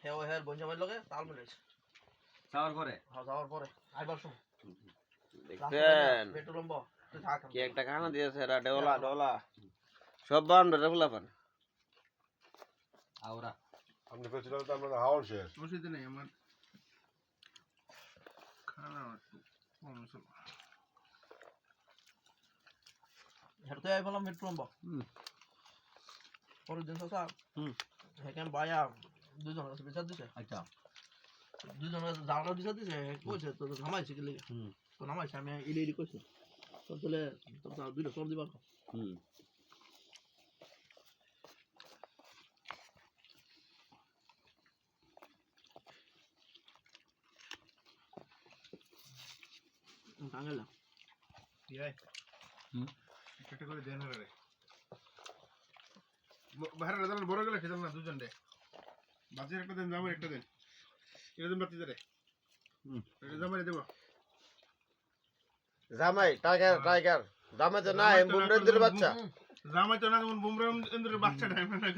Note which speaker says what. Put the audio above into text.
Speaker 1: হেও হের বঞ্জামের লগে তাল মিলাইছে
Speaker 2: যাওয়ার পরে
Speaker 1: যাওয়ার পরে আইবার সময়
Speaker 3: দেখছেন
Speaker 1: পেট্রোল লম্ব তুই থাক
Speaker 3: কি একটা খানা দিয়েছে এরা ডোলা ডোলা সব বান্ধব ফুলাপান
Speaker 2: আওরা
Speaker 4: আপনি পেয়েছিলেন তো আমরা হাওয়ার শেষ
Speaker 5: অসুবিধা নেই আমার খানা কম ছিল
Speaker 1: হেরতে আই বললাম পেট্রোল লম্ব পরের দিন সসা হেকেন বায়া দুজন আছে বিচার দিছে
Speaker 2: আচ্ছা
Speaker 1: দুজন জানা বিচার দিছে কইছে তো নামাইছে কি লাগে তো নামাইছে আমি ইলি কইছি তো তাহলে তো দুইটা সর দিবার কাঙ্গালা
Speaker 5: ইয়াই একটা করে দেন রে বাইরে দাঁড়ান বড় গেলে খেতাম না দুজন রে বাচ্চার একটা দেন জামাই একটা দেন এটা দেন বাচ্চাদের এটা জামাই দেব
Speaker 4: জামাই টাইগার টাইগার জামাই তো না বুমরেন্দ্রের বাচ্চা
Speaker 5: জামাই তো না বুমরা ইন্দ্রের বাচ্চা টাইম না